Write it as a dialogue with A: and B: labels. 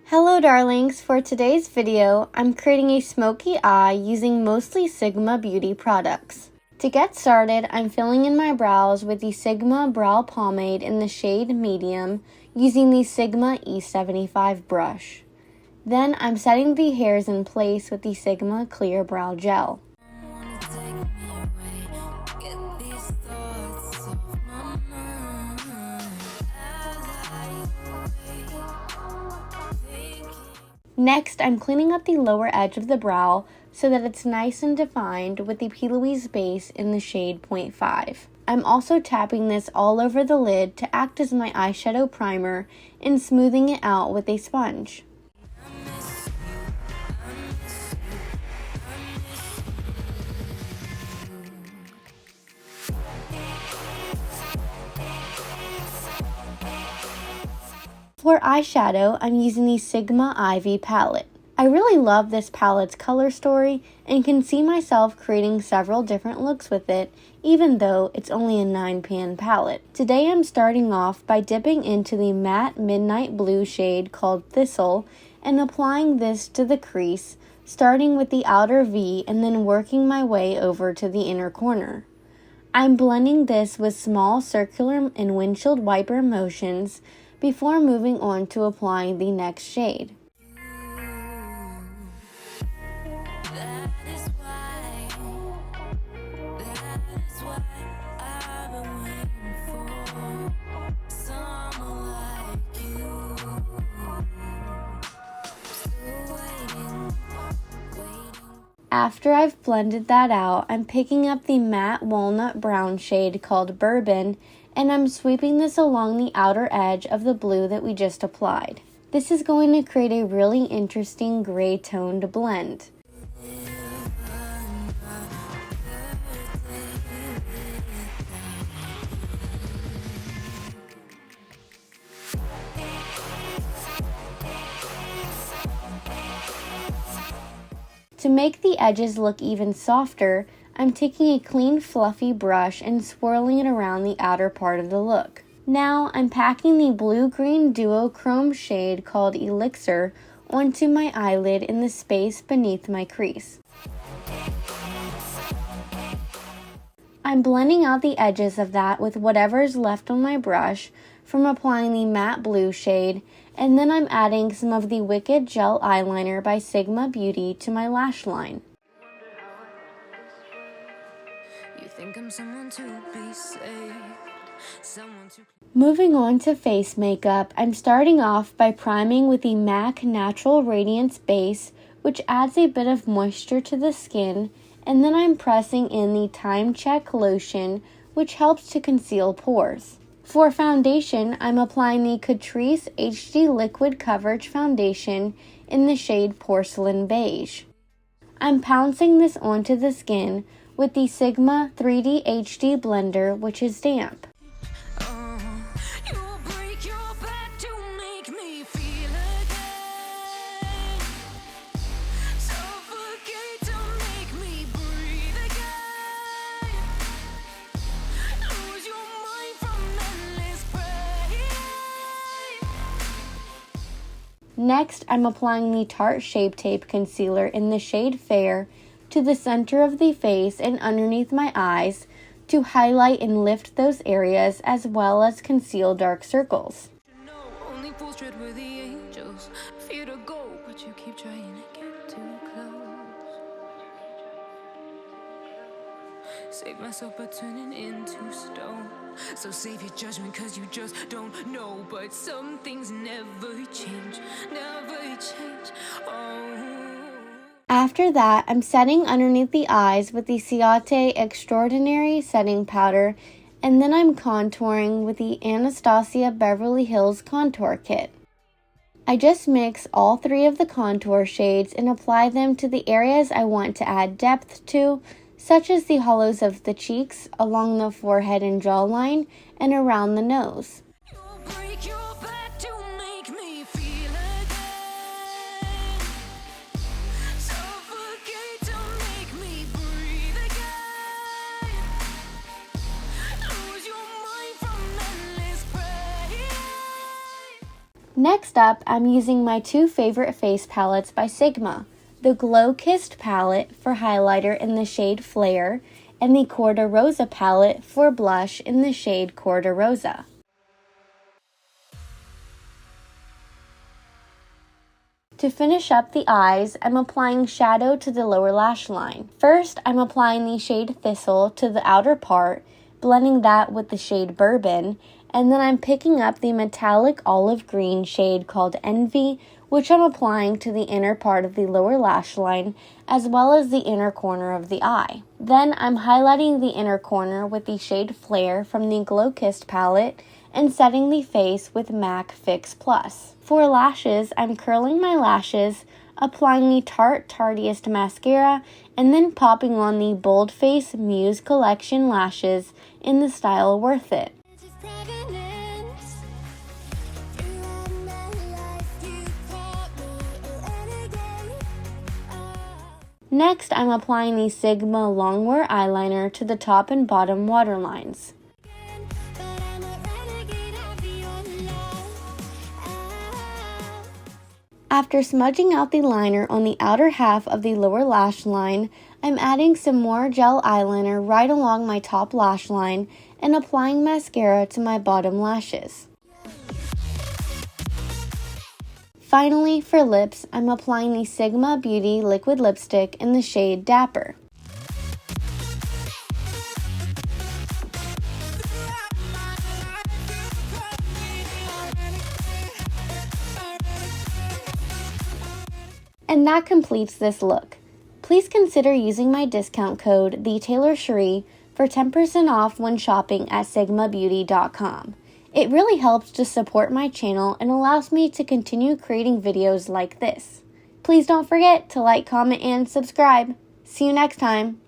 A: Hello darlings, for today's video, I'm creating a smoky eye using mostly Sigma Beauty products. To get started, I'm filling in my brows with the Sigma Brow Pomade in the shade Medium using the Sigma E75 brush. Then I'm setting the hairs in place with the Sigma Clear Brow Gel. Next, I'm cleaning up the lower edge of the brow so that it's nice and defined with the Plouise base in the shade 0.5. I'm also tapping this all over the lid to act as my eyeshadow primer and smoothing it out with a sponge. For eyeshadow, I'm using the Sigma Ivy palette. I really love this palette's color story and can see myself creating several different looks with it, even though it's only a 9-pan palette. Today I'm starting off by dipping into the matte midnight blue shade called Thistle and applying this to the crease, starting with the outer V and then working my way over to the inner corner. I'm blending this with small circular and windshield wiper motions before moving on to applying the next shade. After I've blended that out, I'm picking up the matte walnut brown shade called Bourbon, and I'm sweeping this along the outer edge of the blue that we just applied. This is going to create a really interesting gray toned blend. To make the edges look even softer, I'm taking a clean fluffy brush and swirling it around the outer part of the look. Now I'm packing the blue-green duochrome shade called Elixir onto my eyelid in the space beneath my crease. I'm blending out the edges of that with whatever's left on my brush from applying the matte blue shade, and then I'm adding some of the Wicked Gel Eyeliner by Sigma Beauty to my lash line. Moving on to face makeup, I'm starting off by priming with the MAC Natural Radiance base, which adds a bit of moisture to the skin, and then I'm pressing in the Timecheck lotion, which helps to conceal pores. For foundation, I'm applying the Catrice HD Liquid Coverage Foundation in the shade Porcelain Beige. I'm pouncing this onto the skin with the Sigma 3D HD Blender, which is damp. Next, I'm applying the Tarte Shape Tape Concealer in the shade Fair to the center of the face and underneath my eyes to highlight and lift those areas as well as conceal dark circles.
B: Save myself by turning into stone. So save your judgment cause you just don't know. But some things never change, never change. Oh.
A: After that, I'm setting underneath the eyes with the Ciate Extraordinary Setting Powder, and then I'm contouring with the Anastasia Beverly Hills Contour Kit. I just mix all three of the contour shades and apply them to the areas I want to add depth to, such as the hollows of the cheeks, along the forehead and jawline, and around the nose. Next up, I'm using my two favorite face palettes by Sigma, the Glowkissed palette for highlighter in the shade Flare, and the cor-de-rosa palette for blush in the shade cor-de-rosa. To finish up the eyes, I'm applying shadow to the lower lash line. First, I'm applying the shade Thistle to the outer part, blending that with the shade Bourbon, and then I'm picking up the metallic olive green shade called Envy, which I'm applying to the inner part of the lower lash line, as well as the inner corner of the eye. Then I'm highlighting the inner corner with the shade Flare from the Glowkissed palette, and setting the face with MAC Fix Plus. For lashes, I'm curling my lashes, applying the Tarte tarteist mascara, and then popping on the Boldface Muse collection lashes in the style Worth It. Next, I'm applying the Sigma Longwear eyeliner to the top and bottom waterlines. After smudging out the liner on the outer half of the lower lash line, I'm adding some more gel eyeliner right along my top lash line and applying mascara to my bottom lashes. Finally, for lips, I'm applying the Sigma Beauty liquid lipstick in the shade Dapper. And that completes this look. Please consider using my discount code TheTaylorCherie for 10% off when shopping at sigmabeauty.com. It really helps to support my channel and allows me to continue creating videos like this. Please don't forget to like, comment, and subscribe. See you next time.